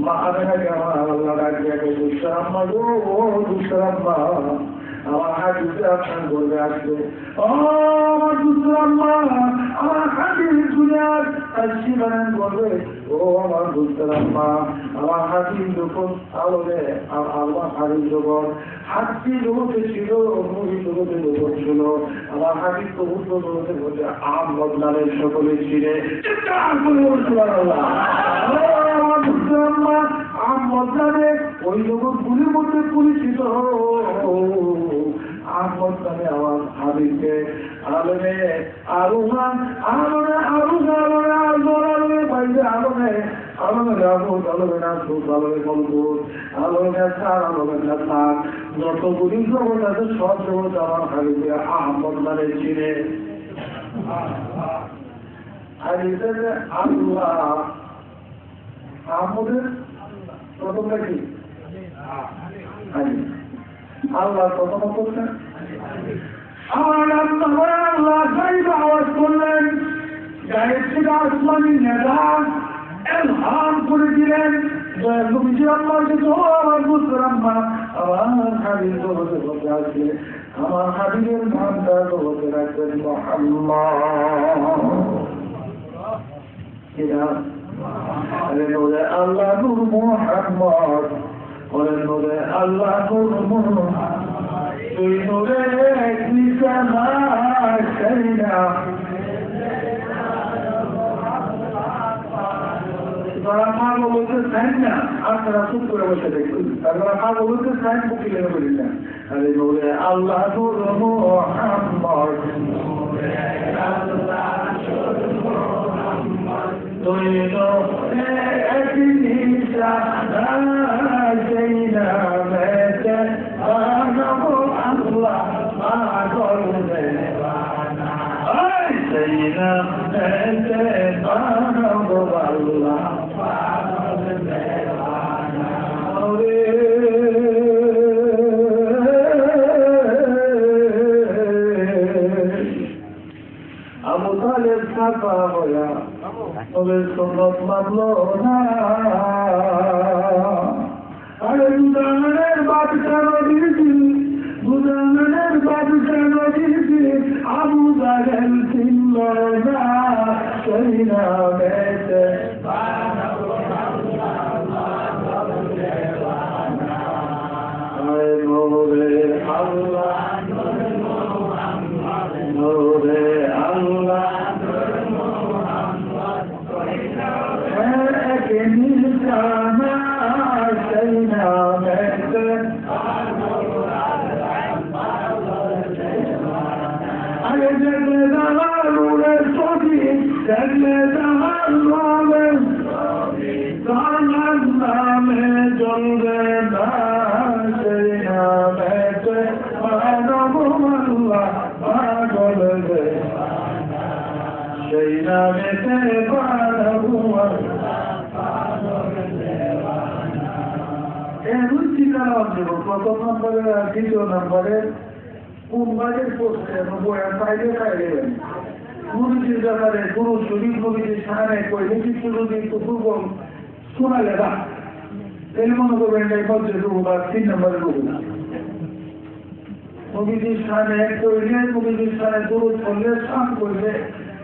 মা আমেনাকে আমার আল্লাহ ডাকিয়ে দুঃখের আম্মা গো, ও দুঃখের আম্মা, আমার হাজিতে আপনার বলবে আসবে, ও আমার দুঃখের আম্মা, আমার হাজির দুনিয়ার কাশি বানান বলবে, ও আমার দুঃখের আম্মা, আমার হাজির যখন আলোরে আমার হাজির যখন হাতি জগতে ছিল, মুড়ি জগতে যখন ছিল, আমার হাজির তো উত্তর জগতে বলছে আহমদ নামের সকলে ছিঁড়ে চিৎকার করে বলছিল আল্লাহ, আমার দুঃখের আম্মা আহমদ নামে ওই জগৎ গুলির মধ্যে পরিচিত আহমদ নামে আমার হাবিবকে আলোনে আলোনা আলোনে আলোনে আলোনে আলোনে আলোনে বাইরে আলোনে আলোনে রাবুত আলোনে নাসুত আলোনে মলবুত আলোনে সার আলোনে নাসার যতগুলি জগৎ আছে সব জগৎ আমার হাবিবকে আহমদ নামে চিনে। আর এটা যে আল্লাহ আহমদের প্রথমটা কি আল্লাহ প্রথম করছেন আমার আল্লাহ গাইব আওয়াজ করলেন, গায়ের থেকে আসমানি নেতা এলহাম করে দিলেন নবীজি আল্লাহকে আমার বুঝতে আম্মা আমার হাবিব জগতে বসে আছে, আমার হাবিবের নামটা জগতে রাখবেন মুহাম্মদ। আল্লাহ নূর মুহাম্মদ বলেন নূরে আল্লাহ নূর মুহাম্মদ, তুই নূরে নিশানা সাইনা তারা মা বলতে চাই না, আপনারা চুপ করে বসে দেখুন, তারা মা বলতে চাই বুকি লেগে বলি না। আরে নূরে আল্লাহ নূর মুহাম্মদ, তুই নূরে নিশানা সাইনা মেতে আনবো আল্লাহ পাগল দেওয়ানা, সাইনা মেতে আনবো আল্লাহ পাগল দেওয়ানা। আবু তালেব সাফা হয়া তবে সুন্নত মানল না, আরে দুজানের বাদশা নবীজি, দুজানের বাদশা নবীজি আবু জাহেল ছিল না, সেই নামেতে নূরে আল্লাহ নূরে আল্লাহ নিশানা সেই নামেতে আরে দেখলে জাহালুরে ছবি, দেখলে জাহালুরে তার নামে জ্বলবে না, সেই নামেতে মানব আল্লাহ পাগল দেওয়ানা, সেই নামেতে মানব প্রথম নম্বরের আর দ্বিতীয় নম্বরের কোন বাজের পোস্টে বয়ান পাইলে পাইলেন গুরুজির ব্যাপারে গুরু শরীফ নবীজির সামনে কইলে কিছু যদি পূর্ব শোনা গেলা এই মনে করবেন এই মধ্যে রুবু বা 3 নম্বরের রুবু নবীজির সামনে কইলে নবীজির সামনে গুরু করলে সাম করলে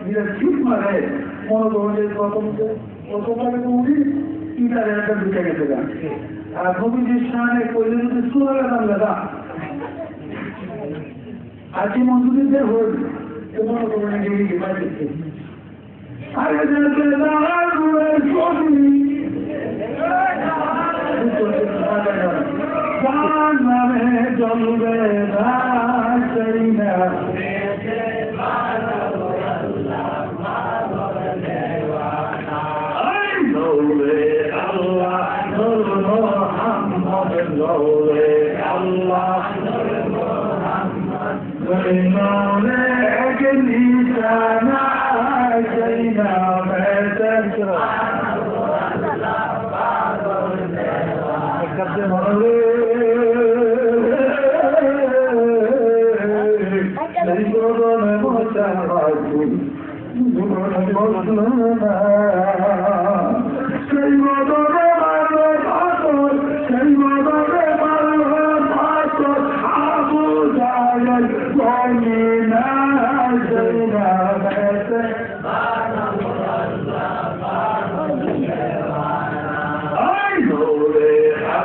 যেটা ঠিক মানে মনে করবেন যে প্রথমবারে উনি তিনটার একটা ঢুকে গেছে গা, আর নবীজির সামনে কইলে যদি শোনা গেলাম দাদা আজকে মন্দিরে হল মনে করবেন যে আরে নামে জলবে না সেই না আল্লাহ নূর মুহাম্মদ নূরে আল্লাহ নূরে এক নিশানা সেই নামেতে জীবনে মজা জীবনে বসল না সেই বদলে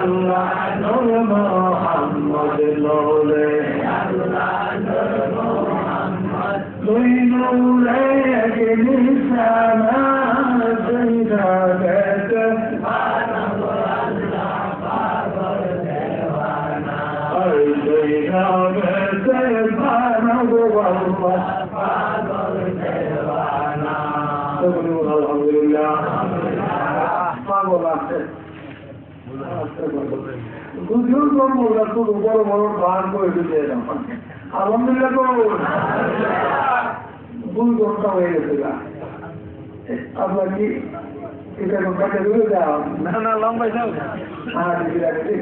আল্লাহ নূর মুহাম্মদ নূরে আল্লাহ নূর মুহাম্মদ দুই নূরে এক নিশানা দুইটা গেছে মানব আল্লাহ পাগল দেওয়ানা ওই দুইটা গেছে মানব আল্লাহ পাগল দেওয়ানা আলহামদুলিল্লাহ পাগল আছে দুজন বড় বড় বড় গান করে দিতে আলহামদুলিল্লাহ ভুল ঘন্টা হয়ে গেছে আপনার কি এটা ঘন্টাকে দূরে যাও না না লম্বাই যাও হ্যাঁ ঠিক আছে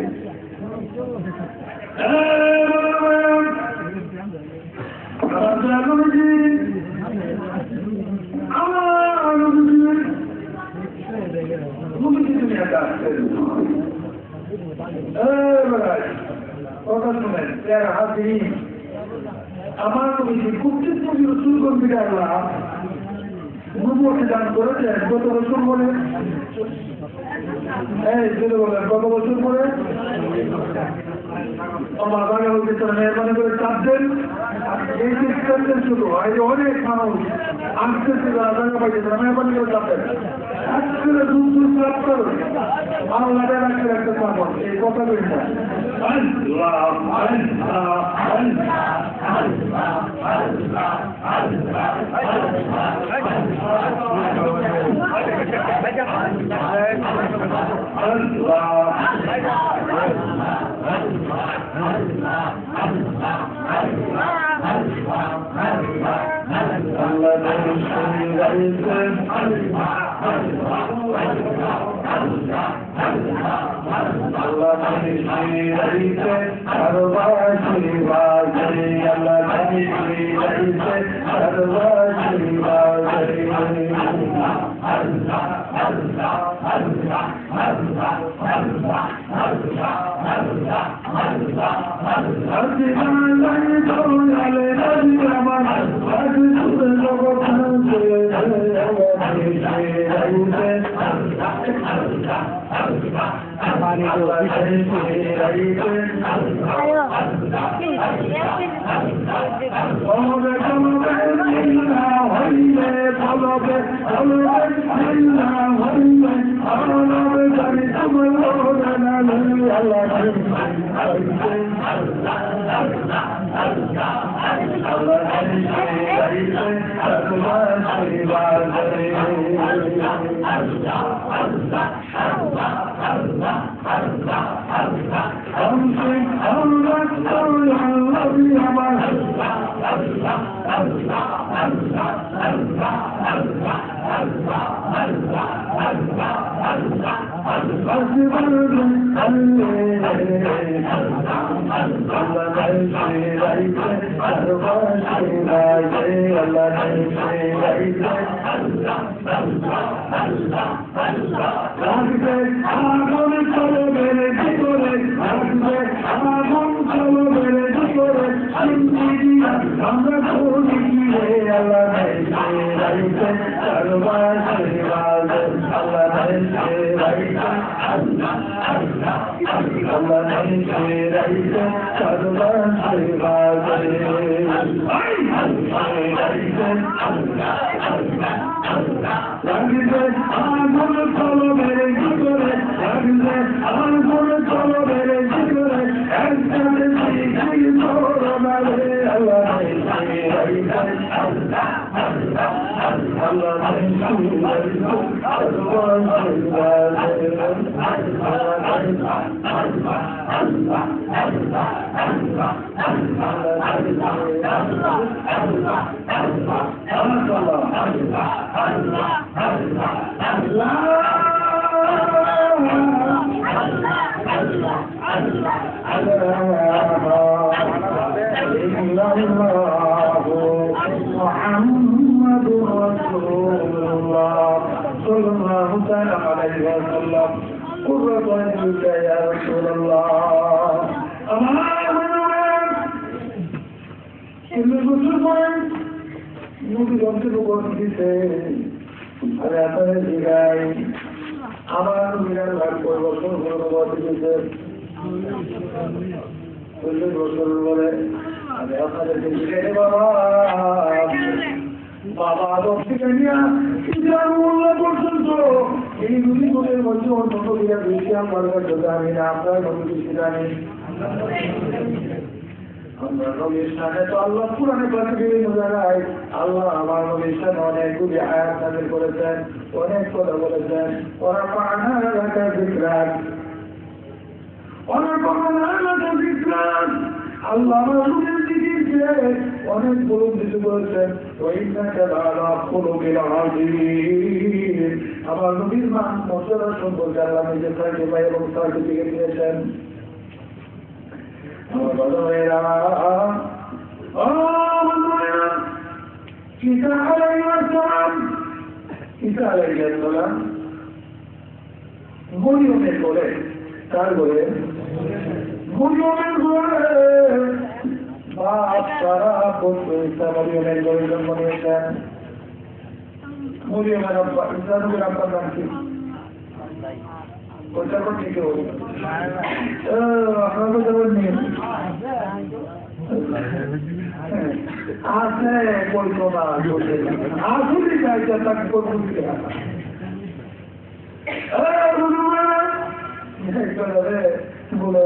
আমার কুপ্তির রসুল কর্মীরা গুরুমুখে দান করেছে গত বছর বলে গত বছর পরে আমার বাড়ি হচ্ছে মেহরবানি করে চাপ দেন এই সিস্টেমদের শুরু হয় যে অনেক মানুষ আসতেছিল জায়গা পাইছে মেহরবানি করে চাপ দেন আজকে দুধ চাপ করুন আল্লাহ রাখতে একটা চাপন এই কথা বলছেন আমার বিরাট ভাগ পরিবর্তন করে দিয়েছে 40 বছর পরে আমি আপনাদেরকে জিজ্ঞেস বাবা আদম থেকে নিয়ে ইসলামুল্লাহ পর্যন্ত এই দুই গুণের মধ্যে অন্যত বিরাট বেশি আমার কাছে জানি না আপনার নবী বেশি জানি আমরা নবীর সামনে তো আল্লাহ পুরাণে পাশে বিভিন্ন জায়গায় আল্লাহ আমার নবীর সামনে অনেকগুলি আয়াত নাযিল করেছেন অনেক কথা বলেছেন ওরা পানা রাখা বিক্রাট অনেক বিক্রাট আল্লাহ আমার নবীর দিকে অনেক বড় কিছু বলেছেন আমার নবীর মান মশলা সম্পর্কে আল্লাহ নিজে থাকে ভাই এবং তাকে দিকে দিয়েছেন ঈসা আলাইহিস সালাম মরিয়মের বলে কার বলে মরিয়মের বলে বাপ তারা বলতো ঈসা মরিয়মের বলে জন্ম নিয়েছেন মরিয়মের আব্বা ঈসা নবীর আব্বার নাম কি ওটা কোন দিকে বলি আপনার কথা বলছেন আছে বলতো না আসলে চাইছে তাকে করবো বলে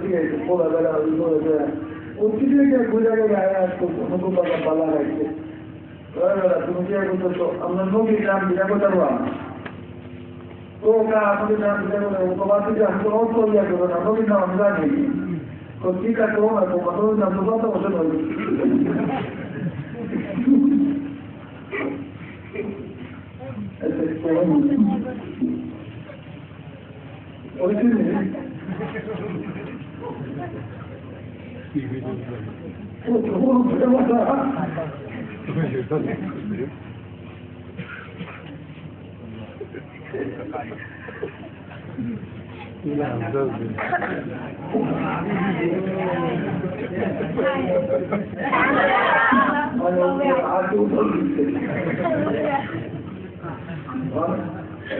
ঠিক আছে বলা বেলা বলে ওর বোঝা গেলে আয়াস করতো নতুন কথা পালা রাখছে তুমি কি করতেছো আমরা নবীর নাম বিনা কথা বলা তো আমাদের নাম বিনা কথা তোমার থেকে আমি তো অল্প ইয়া করবো না নবীর নাম আমি জানি তো ঠিক আছে তোমার নবীর নাম তো কত বছর হল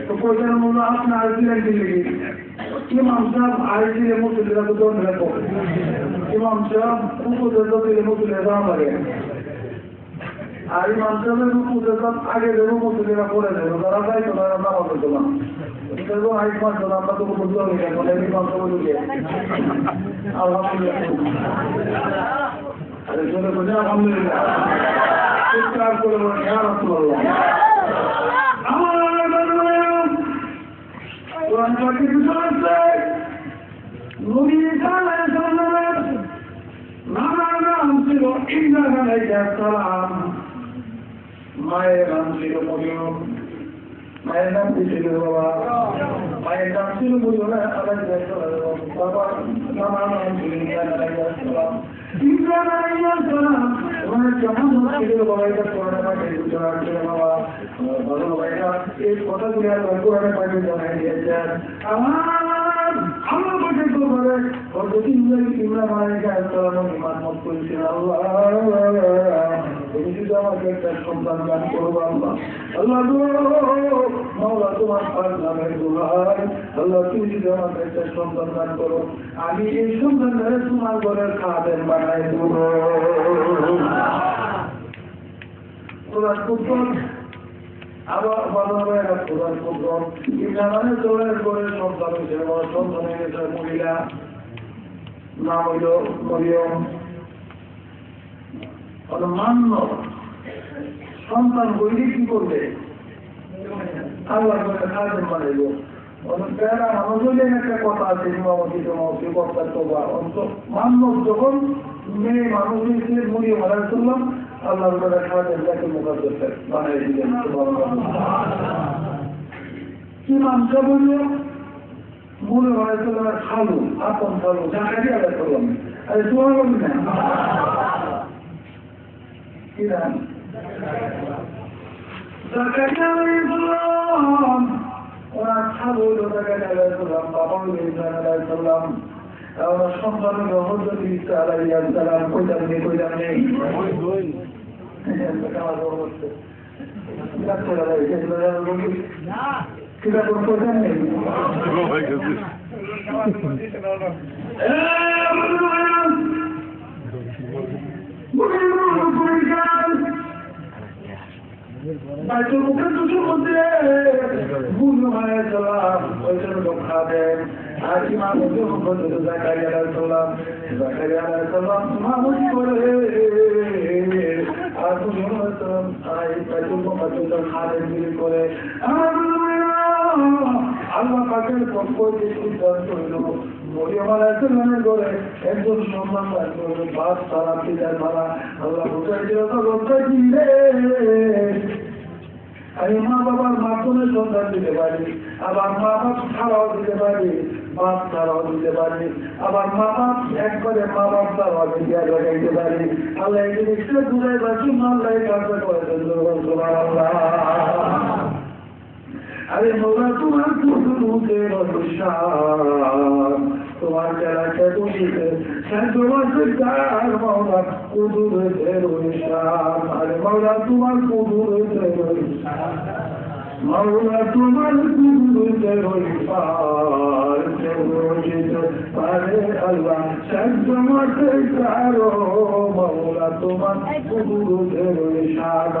तो कोई अपना आईसीएल के लिए इमाम साहब आईसीएल मुझे को जोड़ रखो इमाम साहब उनको दर्दों के लिए मुझे निजाम लगे আর ইমাম সাহেবের রুকু যখন আগে যে রুকু থেকে করে দেবো তারা যাই তো তারা নামাজ পড়লাম কিন্তু আইস মাস ধরে আমরা তো বুঝতে হবে এখন ইমাম সাহেব বুঝে আলহামদুলিল্লাহ আরে চলে বুঝে আলহামদুলিল্লাহ চিৎকার করে বলেন ইয়া রাসূলুল্লাহ আমার কোরআন পাকে বিষয় নবী আলাইহিস সালাম নাম ছিল ঈসা আলাইহিস সালাম মায়ের নাম ছিল মরিয়ম মায়ের নাম কি ছিল বাবা মায়ের নাম ছিল মরিয়ম আলাইহিস সালাম বাবা নাম ছিল ঈসা আলাইহিস সালাম ঈসা আলাইহিস সালাম ওনার কেমন ছিল বাবা এটা কোরআনে পাকে বুঝার ছিল বাবা ভালো ভাইরা এই কথাগুলো আর কোরআনে পাকে জানাই দিয়েছেন আমার পাশে তো বলে হযরত ইব্রাহিম আলাইহিস সালাম ঈমান মত করেছিল আল্লাহ তুমি যদি আমাকে একটা সন্তান দান করো আল্লাহ আল্লাহ মাওলা তোমার পাক নামের দোহাই আল্লাহ তুমি যদি আমাকে একটা সন্তান দান করো আমি এই সন্তানকে তোমার ঘরের খাদেম বানাই দেব তোরা খুব আবার ভালো ভাইরা কোরআন প্রথম ইমরানের দৌড়ের করে সন্তান হয়েছে সন্তান হয়ে গেছে মহিলা নাম হইল মরিয়ম মান্য সন্তান হইলে কি করবে আল্লাহ করে খাদেম বানাইব প্যারা মানুষের একটা কথা আছে সীমাবদ্ধ কর্তার তোবা মান্য যখন মেয়ে মানুষ হয়েছে মরিয়ম আলাইহিস সালাম আল্লাহ করে খাদেম তাকে মুখাদ্দাস বানাই দিলেন কি মানটা বলল মরিয়ম আলাইহিস সালামের খালু আপন খালু জাকারিয়া আলাইহিস সালাম আরে তোমার বলি না কি নাম জাকারিয়া আলাইহিস সালাম ওনার খালু জাকারিয়া আলাইহিস সালাম বাবা ঈসা আলাইহিস সালাম ওনার সন্তান হলো হযরত ঈসা আলাইহিস সালাম কইতাম নেই কিনা করতে জানেন বাইতুল মুকাদ্দাসের মধ্যে বুঝলো মায়ের সালাম ওই জন্য খাবেন আর ইমাম হযরত জাকারিয়া আলাইহিস সালাম মামুনি করে আর মুহাম্মদ আই বাইতুল মুকাদ্দাস খাবেন দিলে করে আল্লাহ পাকের পক্ষ থেকে সিদ্ধান্ত হলো মরিয়ম আলাইহিস সালামের ঘরে একজন সম্মানবান বাপ সালাম দিলেন মারা আল্লাহ বুঝাইছিল তো লজ্জা দিলে আমি মা বাবার মাধ্যমে সন্তান দিতে পারি আবার মা বাপ ছাড়াও দিতে পারি বাপ ছাড়াও দিতে পারি আবার মা বাপ একবারে মা বাপ ছাড়াও দিতে লাগাইতে পারি আল্লাহ এই জিনিসটা দূরে বাসি আল্লাহ কাজটা করেছেন আরে মৌলা তোমার কুদরতের অভিশাপ তোমার যারাকে বলিতে তোমার কার মৌলা কুদরতের অভিশাপ আরে মৌলা তোমার কুদরতের অভিশাপ মৌলা তোমার কুদরতের অভিশাপ আরে আল্লাহ তোমার কার মৌলা তোমার কুদরতের অভিশাপ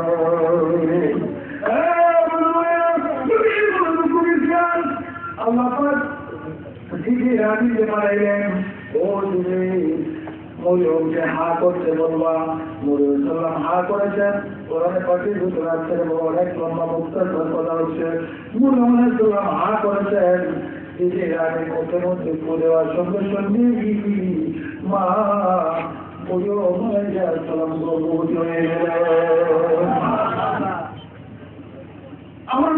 আল্লাহ দিদি রানী যে মারাইলেন ও দিদি মরিয়মকে হা করতে বলবা মরিয়ম সাল্লাম হা করেছেন কোরআনে পাঠিয়ে দুটো রাত্রে অনেক লম্বা মুক্তার কথা হচ্ছে মরিয়ম সাল্লাম হা করেছেন দিদি রানী মুখের মধ্যে পড়ে দেওয়ার সঙ্গে সঙ্গে মা মরিয়ম সাল্লাম গর্ভবতী হয়ে গেলেন আমার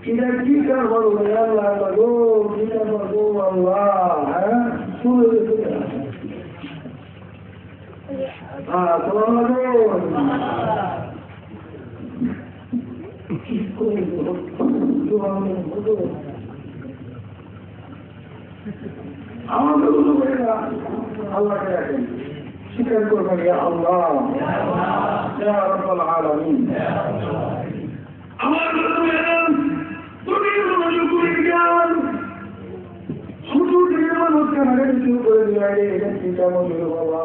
কিনা কি কারবার আল্লাহ গো কি কারবার গো আল্লাহ হ্যাঁ শুনে হ্যাঁ তোমার আমাদের আল্লাহকে রাখেন স্বীকার করবেন ইয়া আল্লাহ ইয়া রাব্বুল আলামিন আমার তুমি মনোযোগী জ্ঞান শুধু মানুষকে হারাতে শুরু করে দিলে এটা কি কেমন হলো বাবা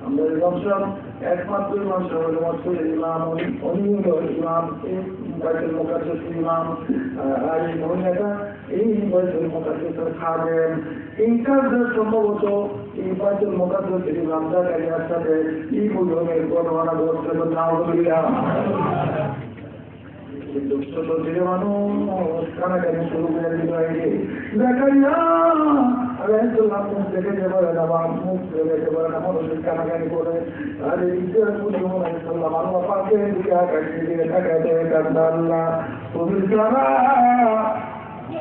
আমরা ইমাম একমাত্র ইমাম সাহেব মসজিদের ইমাম উনি হলো ইমাম বাইতুল মুকাদ্দাস ইমাম আর এই মহিলাটা এই বাইতুল মুকাদ্দাস খাবেন এই কাজটা সম্ভবত এই বাইতুল মুকাদ্দাসের ইমাম জাকারিয়ার সাথে এই বুঝনের বর্ণনা করতে নাউজুবিল্লাহ ছোট ছেলে মানুষ কানাকানি শুরু করে দিল জাকারিয়া আলাইহিসসালাম দেখে যেতে পারে না বা মুখ দেখতে পারে না মানুষের কানাকানি করে আর এই মুসলিম আলাইহিসসালাম আল্লাহ পাকের দিকে আকাশের দিকে তাকাতে কান্দা আল্লাহ তুমি ছাড়া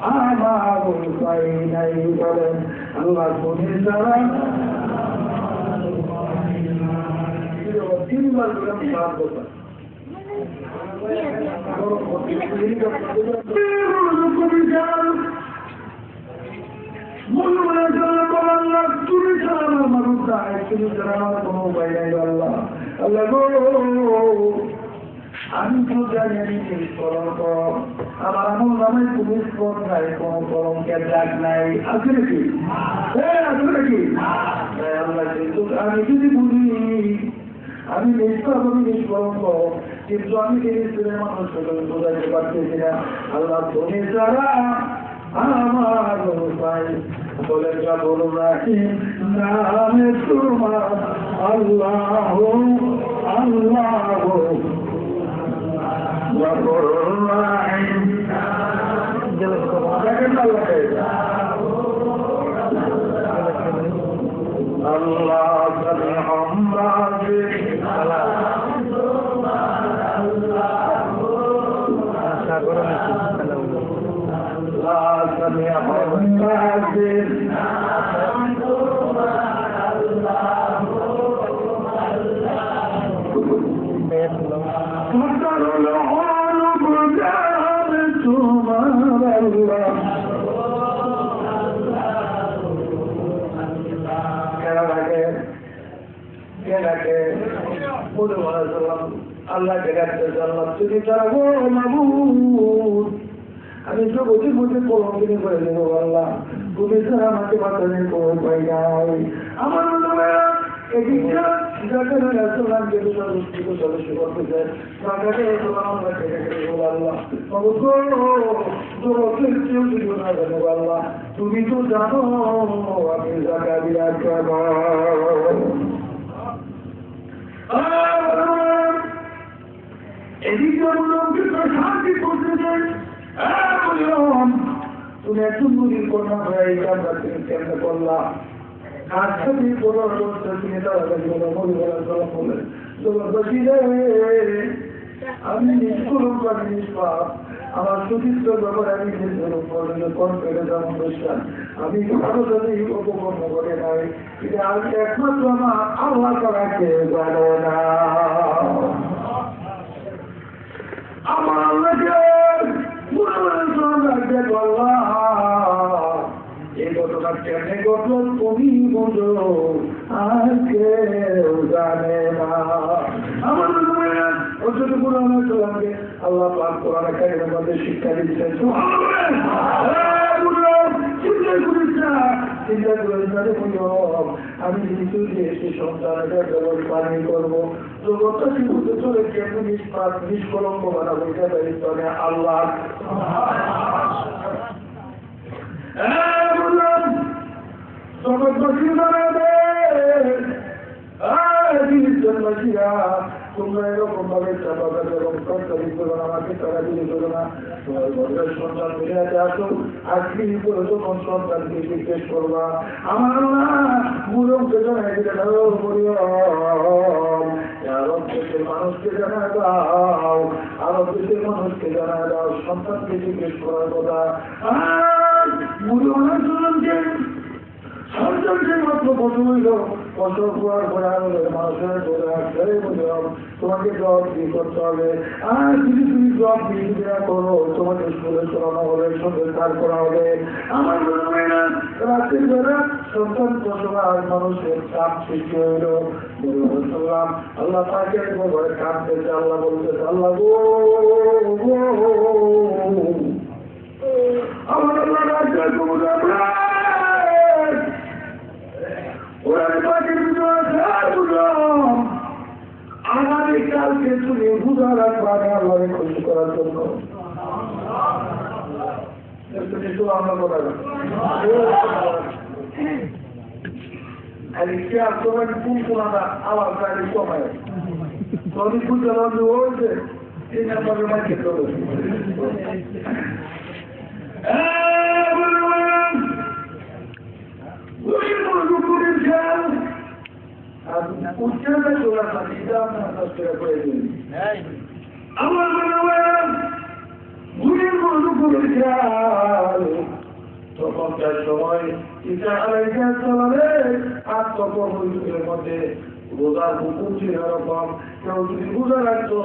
আমার উপায় নাই বলেন আল্লাহ তুমি ছাড়া তিনবার বললাম সাত বছর তুমি ছাড়া আমার মানুষ তুমি ছাড়া আমার কোনো উপায় নাই আল্লাহ আল্লাহ আমি তো জানি আমি আমার আমল নামে পুলিশ পথ নাই কোন কলঙ্কের দাগ নাই আছে নাকি আছে নাকি আল্লাহ আমি যদি বুঝি আমি নিষ্কলঙ্ক কিন্তু আমি জিনিসের মানুষকে বোঝাতে পারতেছি না আল্লাহ তুমি ছাড়া আমার উপায় বলে যাবো রাহিম নামে তোমার আল্লাহ আল্লাহ বলে বলেছিলাম আল্লাহকে ডাকতেছে, আল্লাহ তুমি ছাড়া গো মাবুদ আমি জগতের মধ্যে কলঙ্কিনী করে দেবো। আল্লাহ তুমি ছাড়া আমাকে বাঁচানোর কোনো উপায় নাই। আমার মনে হয় এদিকটা রাসূলুল্লাহকে সদস্য করতে চায়, আমরা কেটে কেটে বলো আল্লাহ জগতের কেউ যদি না জানো আল্লাহ তুমি তো জানো আমি জাকারিয়া এদিকে শান্তি করতে চাই। তুমি একজন নদীর কন্যা হয়ে এই কাজটা তুমি কেমনে করলা? কাজটাকে করার করতে তুমি তাড়াতাড়ি বললেন আমি নিষ্কলঙ্ক, আমি নিষ্পাপ, আমার সুচিত্র ব্যাপারে আমি কনফিডেন্স অনুষ্ঠান আমি কারো সাথে উপকর্ম করে নাই। এটা আমি একমাত্র আমার আল্লাহ তারাকে জানো না। আমার আল্লাহকে এই ঘটনা কেমনে ঘটল তুমি বোঝো, আর কেউ জানে না। আমার আল্লাহ পাক কোরআন কারীমের মধ্যে শিক্ষা দিচ্ছেন, চিন্তা করিস না আমি কিন্তু এসে সন্তানের পানি করবো জগৎটা শিশুতে চলে কেমন নিষ্কলঙ্ক বানাবো এটা দায়িত্ব আল্লাহ। জগৎবাসী বানাবে তোমরা এরকম ভাবে চাপাবে এবং প্রস্তাবিত করো না, আমাকে তারা দিলে করো না। তোমার ঘরের সন্তান দুনিয়াতে আসো, আজকে করে যখন সন্তানকে জিজ্ঞেস করবা আমার না মুরমকে জানাই দিলে আরব দেশের মানুষকে জানা দাও, আরব দেশের মানুষকে জানা দাও সন্তানকে জিজ্ঞেস করার কথা। তোমাকে জব দিয়ে করতে হবে, আর যদি তুমি জব দিয়ে করো তোমাকে স্কুলে চলানো হবে, সংস্কার করা হবে। আমার মনে হয় না রাতের বেলা সন্তান প্রসবা আর মানুষের চাপ সৃষ্টি হইল। আল্লাহ তাকে ঘরে কাঁদতেছে, আল্লাহ বলতেছে আল্লাহ গো আমার আল্লাহ রাজ্যের আগামীকালকে তুমি বুঝা রাখবে আল্লাহকে খুশি করার জন্য। আমরা কথা তোমার কোন কোনাটা আবার গাড়ি কমায় তুমি বুঝতে পারবে হয়েছে এই নাম্বারের মাইকে চলে উচ্চারণে চলে আসা এটা আপনার কাছ থেকে করে দিন। আমার মনে হয় গুলির মজু করে খেয়াল তখনকার সময় ইসা আলাইহিস সালামের আত্মকর্মের মধ্যে রোজার হুকুম ছিল এরকম, কেউ যদি রোজা রাখতো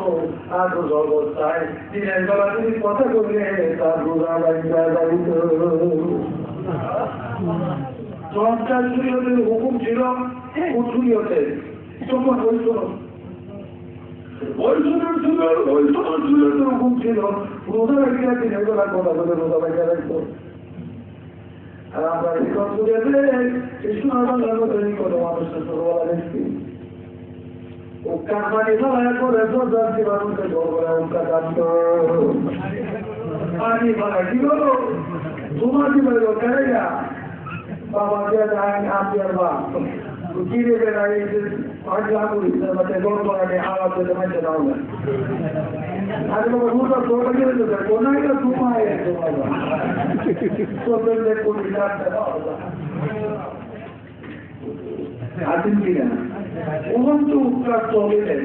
আর রোজা অবস্থায় দিনের বেলা যদি কথা করলে তার রোজা লাগিয়ে যাইত। চমৎকার শরীয়তের হুকুম ছিল উৎসুরিয়তে তখন হুকুম ছিল রোজা রাখিয়া দিনের বেলা কথা বলে রোজা লাগিয়ে রাখতো। আর আমরা এই কষ্টুরিয়াতে এই সোনার কোনো মানুষের ছোটবেলা দেখছি ও কারবানি ফেলা করে সরকার জীবাণুকে জোর করে উল্টা কাটত পানি ফেলা কি বলো তোমার কি বলবো কেনা বাবা দিয়ে আপনি আর বা কিনে বেড়াই পাঁচ লাখ উড়িতে জোর করে আওয়াজ দিতে মানছে দাও না আরে বাবা রোজা তোরা গেলে তো কোনায় তোমায় তোদের কোটি লাগতে দাও আছেন কিনা অনন্ত উত্তর চলে নেই।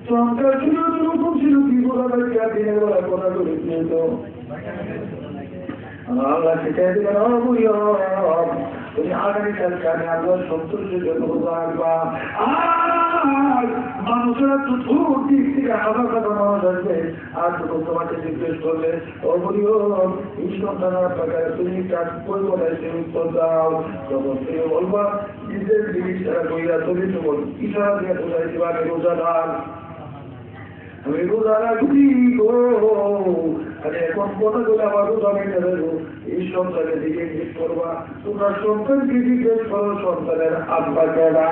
চমৎকার ছিল হুকুম ছিল কি বলা দিনের বেলা কথা করে দিত আল্লাহ শিখাই দিলেন তুমি আগামীকালকে আমি আল্লাহ সন্তোষের জন্য রোজা রাখবা। আর মানুষেরা তো দূর দিক থেকে হাজার হাজার মানুষ আসবে, আর যখন তোমাকে জিজ্ঞেস করলে অবনীয় এই সন্তানের প্রকারে তুমি কাজ করবো না, সে উত্তর দাও। যখন তুমি বলবা নিজের জিনিস তারা কইরা তুমি তো বল ইশারা দিয়ে বোঝাই দিবা আমি রোজাদার, আমি রোজা রাখছি গো। আরে এখন কথাগুলো আবার রোজা মেনে দেবো, এই সন্তানের দিকে জিজ্ঞেস করবা, তোমরা সন্তানকে জিজ্ঞেস করো সন্তানের আব্বা কেনা।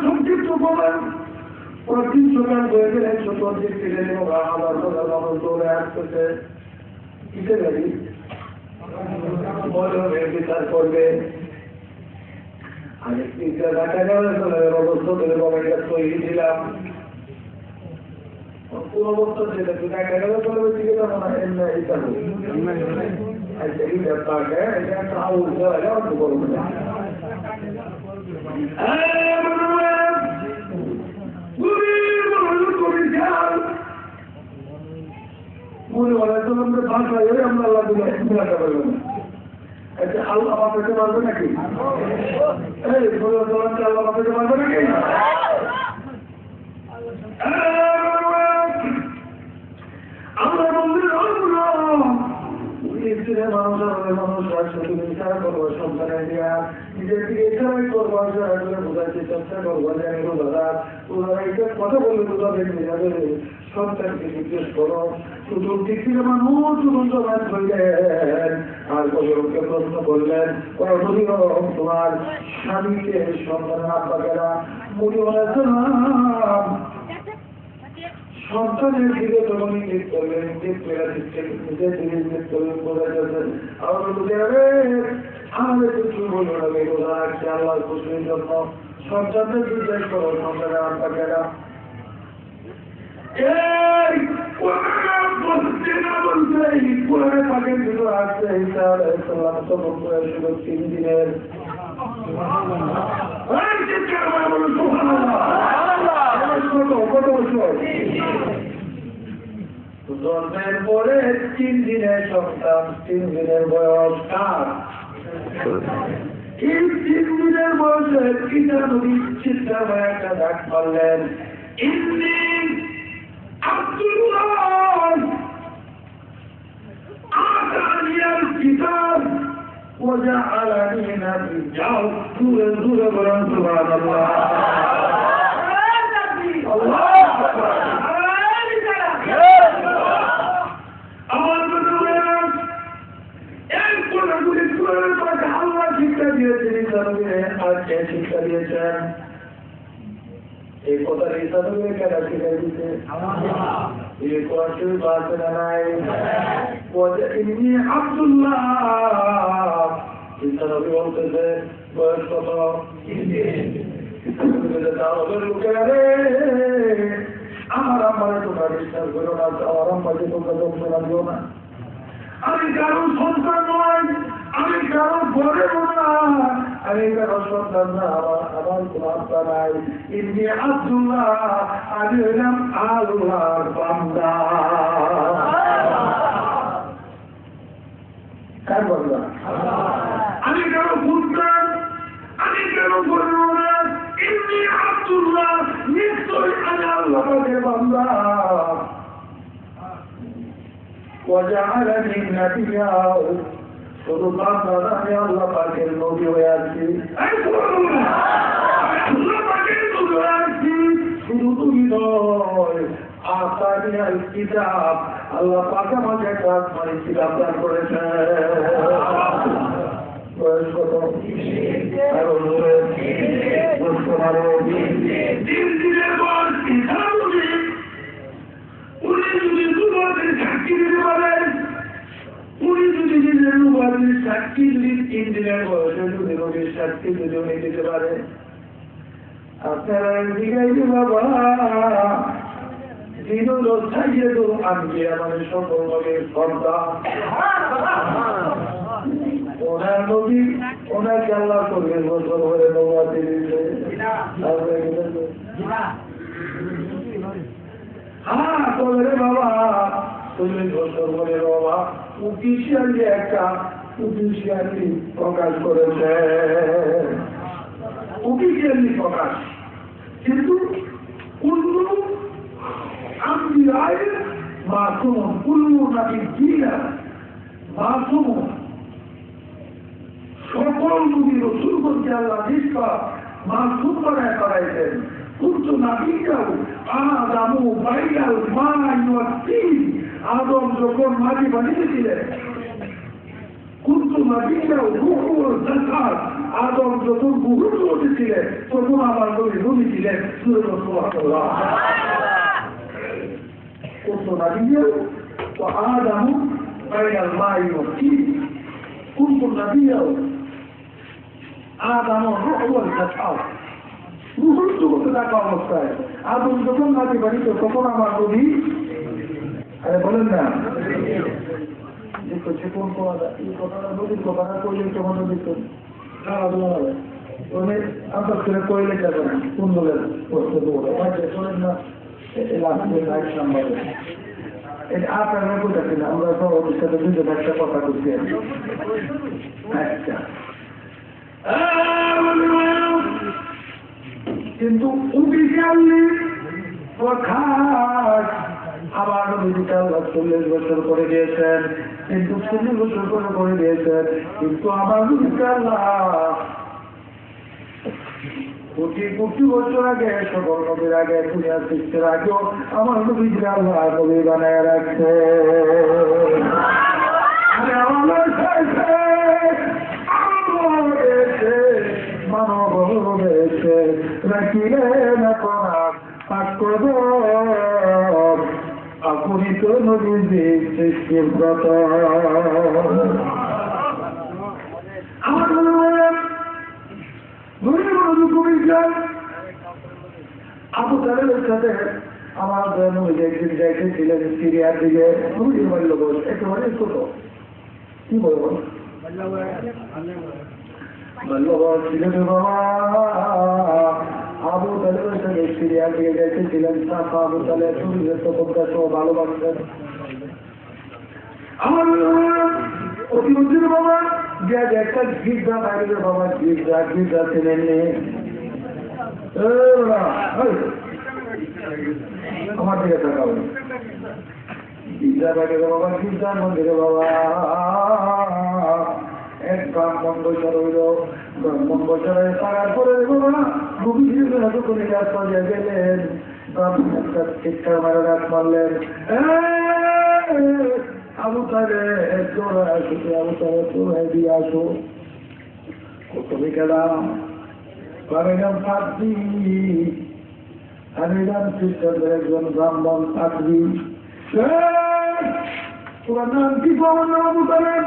সংক্ষিপ্ত বলেন প্রতিদিন সকাল হয়ে গেলে চতুর্দিক থেকে আমার মানুষ দৌড়ে আসতেছে, কিসে গাড়ি বিচার করবে। আমি দেখা গেলে অবস্থা ধরে মোবাইলটা তৈরি দিলাম, কোন অবস্থা সেটা দেখা গেলে চলবে ঠিক আছে না, এটা আচ্ছা এই ব্যাপারটা এটা একটা আউট দেওয়া অর্থ করবো না। মনে বলে তো আমরা ভাষায় আমরা আল্লাহ দিলে মিলাতে পারবো না। আচ্ছা আল্লাহ বাপাকে পারবে নাকি? এই আল্লাহ বাপাকে পারবে নাকি? আমরা মন্দির মানুষ আসলে ইচ্ছা করবো সন্তানের দিয়া নিজের দিকে ইচ্ছাই করবো, বোঝাতে চেষ্টা করবো যে আমি রোজাদার। ওরা এটা কথা বললে রোজা দেখবে যাবে, সন্তানকে জিজ্ঞেস করো। চতুর্দিক থেকে মানুষ জবান করলেন আর কবরকে প্রশ্ন করলেন, তোমার স্বামীকে সন্তানের আব্বাকেরা মুড়ি বলেছিলাম সন্তানের দিকে যখন ইঙ্গিত করলেন, ইঙ্গিত করে দিচ্ছে নিজের দিকে ইঙ্গিত করলেন, বোঝা যাচ্ছেন আমাদের কিছু বলবো না, বোঝা রাখছে আল্লাহর খুশির জন্য। সন্তানদের জিজ্ঞেস করো সন্তানের আব্বাকেরা তিন দিনের জন্মের পরে 3 দিনের সন্তান, 3 দিনের বয়স কার? এই 3 দিনের বয়সে পিতা নদী চিন্তা হয়ে একটা ডাক পারলেন, আব্দুল্লাহ আতানিয়াল কিতাব ওয়াজআলানি নাবিয়্যা। দূরে দূরে বলেন সুবহানাল্লাহ। আল্লাহু আকবার। আমার বন্ধুরা এই কোরআনের পাঠে আল্লাহ শিক্ষা দিয়েছেন, আর কে শিক্ষা দিয়েছেন? এই কথা হিসাবে কেনা শিখাই দিতে এই কোরআন শরীফ আছে না নাই? ইন্নী আব্দুল্লাহ হিসাবে বলতেছে বয়স কত? আমার আম্মারে তোমরা বিশ্বাস করো না, আমার আম্মাকে তোমরা যন্ত্রণা দিও না। আমি কারো সন্তান নয়, আমি কারো ঘরে না, আমি কারো সন্তান না, আমার কোনো আত্মা নাই। ইন্নী আব্দুল্লাহ, আমি হইলাম আল্লাহর বান্দা। কার বান্দা? আমি কারো সন্তান, আমি কারো ঘরে না। ইন্নী আব্দুল্লাহ, নিশ্চয় আমি আল্লাহর বান্দা। وجعلني نبيا শুধু বান্দারা আমি আল্লাহ পাকের নবী হয়ে আছি। আল্লাহ পাকের নবী হয়ে আছি শুধু তুমি নয়, আতানিয়াল কিতাব, আল্লাহ পাক আমাকে একটা আসমানি কিতাব দান করেছেন। বয়স কত? আরো জোরে আরো 3 দিনের বয়স কিতাব উনি যদি তোমাদের সাক্ষী দিতে পারেন, উনি যদি নিজের উপাধির সাক্ষী যদি 3 দিনের বয়সে যদি রোগীর সাক্ষী যদি উনি দিতে পারে, আপনারা জিজ্ঞাসা বাবা দিনুল সাইয়্যিদুল আম্বিয়া মানে সকল নবীর সর্দার, ওনার নবী ওনাকে আল্লাহ 40 বছর ধরে নবুয়ত দিয়েছে। বলে বাবা 40 বছর বলে বাবা অফিসিয়ালি একটা অফিসিয়ালি প্রকাশ করেছে, অফিসিয়ালি প্রকাশ, কিন্তু কুল্লু আম্বিয়ায় মাসুম, কুল্লু নাবিয়্যিনা মাসুম, সকল নবী রাসূলগণকে আল্লাহ নিষ্পাপ মাসুম বানায় করাইছেন। কুনতু নাবিয়্যাও আদামু বাইনাল মাই ওয়াত তিন, আদম যখন মাটি বানিয়েছিলেন, কুনতু নাবিয়্যাও রূহুল জাসাদ, আদম যখন বুহুর উঠেছিলেন তখন আমার নবী নবী ছিলেন। সুবহানাল্লাহ। কুনতু নাবিয়্যাও আদামু বাইনাল মাই ওয়াত তিন, কুনতু নাবিয়্যাও আদামু রূহুল জাসাদ, রূহুল জগতে থাকা অবস্থায় আদম যখন মাটি বানিত তখন আমার নবী। আরে বলেন না, কোন এই কথাটা নদীর কথাটা কইলে তখন দিত আন্তর করে কইলে যাবে না, কোন দলের করতে বলে শোনেন না। আপনারা বলতেছি না, আমরা সবার সাথে দুজন একটা কথা করছি। আচ্ছা, কিন্তু অফিসিয়ালি আমার নবীকে আল্লাহ 40 বছর করে দিয়েছেন, কিন্তু 40 বছর করে দিয়েছেন, কিন্তু আমার নবীকে আল্লাহ কোটি কোটি বছর আগে, সকল নবীর আগে, দুনিয়া সৃষ্টির আগেও আমার নবীকে আল্লাহ নবী বানায় রাখছে। মানব রয়েছে রাখিলেন পাঠ করব আপনি তো নবীজি সৃষ্টির ব্রত। আমার আবু তালেবের সাথে আমার নবী একদিন যাইতেছিলেন সিরিয়ার দিকে, নবীর বাল্যবয়স একেবারে ছোট, কি বলবো বাল্যবয়স ছিল বাবা। আবু তালেবের সাথে সিরিয়ার দিকে যাইতেছিলেন, সাফা আবু তালেব নবীর সবটা সব ভালোবাসতেন। আমার অতিমন্ত্রীর বাবা যে একটা গির্জা বাইরে বাবা, গির্জা ছিলেন আমার দিকে থাকা গির্জা বাইরে বাবা, গির্জার মন্দিরে বাবা এক ব্রাহ্মণ বৈশার হইল। ব্রাহ্মণ বৈশারে পাড়ার করে বাবা গভীর করে গাছ পালিয়ে গেলেন। ব্রাহ্মণ একটা শিক্ষা মারা গাছ মারলেন। আবু তালেব চোরা আসো, আবু তালেব চোরাই দিয়ে আসো। তুমি গেলাম পারেলাম পাত্রী, আমি এলাম খ্রিস্টানদের একজন ব্রাহ্মণ পাত্রী। তোমার নাম কি? আমার নাম আবু তালেব।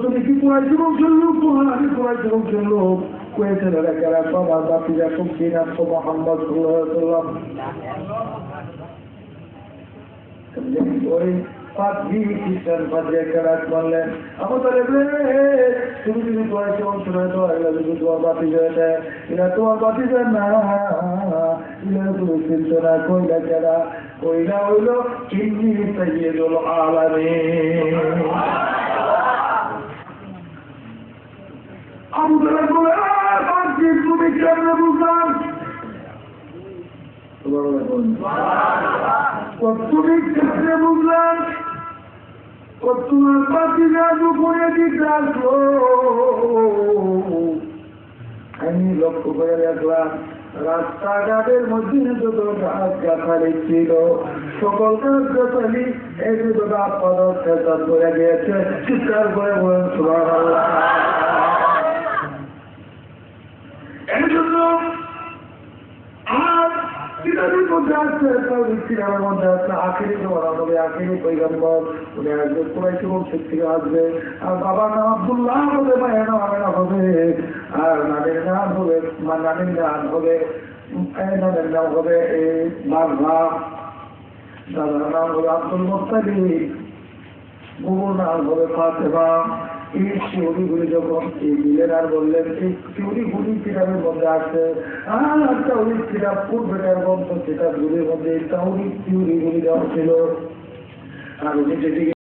তুমি কি কুরাইশ বংশের লোক? তোমার আমি কুরাইশ বংশের লোক। কুয়েছে এলাকারা সবার বাপিরা খুব চিনার তো মোহাম্মদ সাল্লাল্লাহু ওই পাত্রী খ্রিস্টান পাত্রী একটা রাত বললেন, আমার তাহলে তুমি যদি কুরাইশ বংশ হয়ে তো এগুলো যদি তোমার বাপি যায়, এরা তোমার বাপি যায় না, এরা তুমি চিনতো না। কইলা কেনা? কইলা হইল চিন্নি সাইয়্যিদুল আলামিন। আবু তালেব বলে, তুমি কেমন বুঝলাম? তুমি কেমনে বুঝলাম? তোমার পাখিরা দুপুরে দিতে আসলো। আমি লক্ষ্য করে দেখলাম রাস্তাঘাটের মধ্যে যত গাছ গাছালি ছিল, সকল গাছ গাছালি এই যত গাছ পদক্ষেপ করে গিয়েছে। চিৎকার করে বলেন সুবহানাল্লাহ। এই জন্য আর কিতাবের মধ্যে আছে, কিতাবের মধ্যে আছে আখেরি জমানা হবে, আখেরি পয়গম্বর উনি আসবে, কুরাইশ বংশের থেকে আসবে। আর বাবার নাম আব্দুল্লাহ হবে, মায়ের নাম আমেনা হবে, আর নামের নাম হবে নামের নাম হবে নামের নাম হবে বাঘা, দাদার নাম হবে আব্দুল মুত্তালিব, বুবুর নাম হবে ফাতেমা, এই থিওরিগুলি যখন এই দিলেন আর বললেন এই থিওরিগুলি কিতাবের মধ্যে আছে, আর তাওহীদ কিতাব পূর্বেকার গ্রন্থ কিতাবগুলির মধ্যে এই তাওহীদ থিওরিগুলি দেওয়া ছিল। আর উনি যেদিকে